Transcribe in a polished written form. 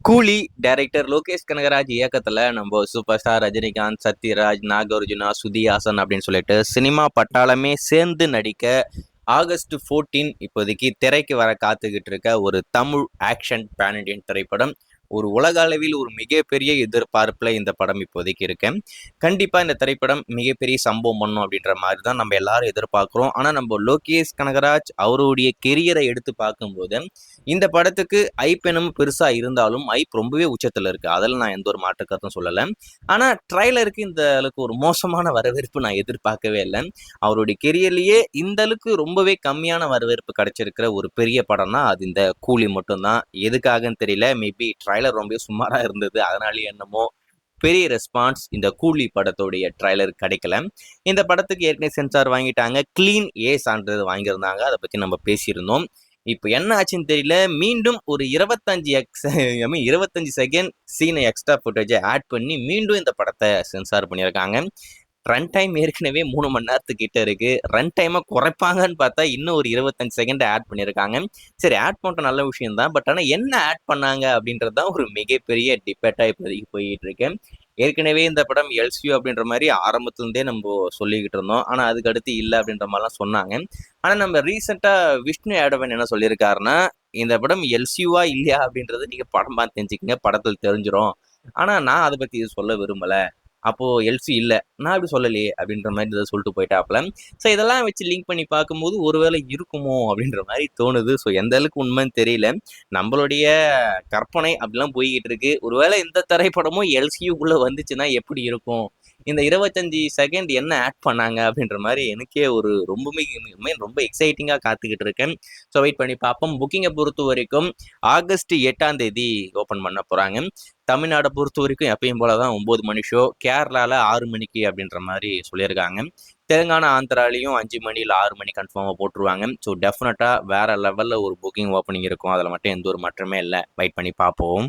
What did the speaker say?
கூலி டைரக்டர் லோகேஷ் கனகராஜ் இயக்கத்துல நம்ம சூப்பர் ஸ்டார் ரஜினிகாந்த், சத்யராஜ், நாகார்ஜுனா, சுதிஹாசன் அப்படின்னு சொல்லிட்டு சினிமா பட்டாளமே சேர்ந்து நடிக்க ஆகஸ்ட் 14 இப்போதைக்கு திரைக்கு வர காத்துக்கிட்டு இருக்க ஒரு தமிழ் ஆக்ஷன் பேன் இண்டியன் திரைப்படம். ஒரு உலக அளவில் ஒரு மிகப்பெரிய எதிர்பார்ப்புல இந்த படம் இப்போதைக்கு இருக்கேன். கண்டிப்பா இந்த திரைப்படம் மிகப்பெரிய சம்பவம் பண்ணும் அப்படின்ற மாதிரி தான் நம்ம எல்லாரும் எதிர்பார்க்கிறோம். ஆனா நம்ம லோகேஷ் கனகராஜ் அவருடைய கெரியரை எடுத்து பார்க்கும்போது இந்த படத்துக்கு ஐப் என்னமோ பெருசா இருந்தாலும் ஐப் ரொம்பவே உச்சத்துல இருக்கு. அதில் நான் எந்த ஒரு மாற்று கருத்தும் சொல்லல. ஆனா ட்ரைலருக்கு இந்த அளவுக்கு ஒரு மோசமான வரவேற்பு நான் எதிர்பார்க்கவே இல்லை. அவருடைய கெரியர்லயே இந்த அளவுக்கு ரொம்பவே கம்மியான வரவேற்பு கிடைச்சிருக்கிற ஒரு பெரிய படம்னா அது இந்த கூலி மட்டும்தான். எதுக்காகன்னு தெரியல. மேபி ட்ரைலர் ரொம்ப சுமாரா இருந்தது. அதனாலேயே என்னமோ பெரிய ரெஸ்பான்ஸ் இந்த கூலி படத்துடைய ட்ரைலர் கிடைக்கல. இந்த படத்துக்கு ஏற்கனவே சென்சார் வாங்கிட்டாங்க. கிளீன் ஏ சான்றிதழ் வாங்கியிருந்தாங்க. அதை பத்தி நம்ம பேசியிருந்தோம். இப்போ என்ன ஆச்சுன்னு தெரியல. மீண்டும் ஒரு 25 செகண்ட் சீனை எக்ஸ்ட்ரா ஃபுட்டேஜை ஆட் பண்ணி மீண்டும் இந்த படத்தை சென்சார் பண்ணியிருக்காங்க. ரன் டைம் ஏற்கனவே 3 மணி நேரத்துக்கிட்ட இருக்கு. ரன் டைமை குறைப்பாங்கன்னு பார்த்தா இன்னும் ஒரு 25 செகண்ட் ஆட் பண்ணியிருக்காங்க. சரி, ஆட் பண்ணுற நல்ல விஷயம் தான். பட் ஆனால் என்ன ஆட் பண்ணாங்க அப்படின்றது தான் ஒரு மிகப்பெரிய டிபேட்டாக இப்போதைக்கு போயிட்டு இருக்கு. ஏற்கனவே இந்த படம் எல்சியூ அப்படின்ற மாதிரி ஆரம்பத்துலேருந்தே நம்ம சொல்லிக்கிட்டு இருந்தோம். ஆனால் அதுக்கு அடுத்து இல்லை அப்படின்ற மாதிரிலாம் சொன்னாங்க. ஆனால் நம்ம ரீசெண்டாக விஷ்ணு யாதவன் என்ன சொல்லியிருக்காருன்னா, இந்த படம் எல்சியூவா இல்லையா அப்படின்றது நீங்கள் படம் பார்த்து தெரிஞ்சுக்கங்க, படத்தில் தெரிஞ்சிடும். ஆனால் நான் அதை பற்றி இது சொல்ல விரும்பலை. அப்போ எல்சி இல்ல. நான் அப்படி சொல்லலையே அப்படின்ற மாதிரி ஏதோ சொல்லிட்டு போயிட்டாப்ல. ஸோ இதெல்லாம் வச்சு லிங்க் பண்ணி பார்க்கும்போது ஒருவேளை இருக்குமோ அப்படின்ற மாதிரி தோணுது. ஸோ எந்த அளவுக்கு உண்மைன்னு தெரியல. நம்மளுடைய கற்பனை அப்படிலாம் போய்கிட்டு இருக்கு. ஒருவேளை இந்த திரைப்படமும் எல்சியூக்குள்ள வந்துச்சுன்னா எப்படி இருக்கும்? இந்த 25 செகண்ட் என்ன ஆட் பண்ணாங்க அப்படின்ற மாதிரி எனக்கே ஒரு ரொம்ப எக்ஸைட்டிங்கா காத்துக்கிட்டு இருக்கேன். ஸோ வெயிட் பண்ணி பார்ப்போம். புக்கிங்கை பொறுத்த வரைக்கும் ஆகஸ்ட் 8ஆம் தேதி ஓப்பன் பண்ண போறாங்க. தமிழ்நாடை பொறுத்த வரைக்கும் எப்பயும் போல தான் 9 மணி ஷோ. கேரளாவில் 6 மணிக்கு அப்படின்ற மாதிரி சொல்லியிருக்காங்க. தெலுங்கானா, ஆந்திராலையும் 5 மணி இல்லை 6 மணி கன்ஃபார்மாக போட்டுருவாங்க. ஸோ டெஃபினட்டாக வேற லெவலில் ஒரு புக்கிங் ஓப்பனிங் இருக்கும். அதில் மட்டும் எந்த ஒரு மாற்றமே இல்லை. வெயிட் பண்ணி பார்ப்போம்.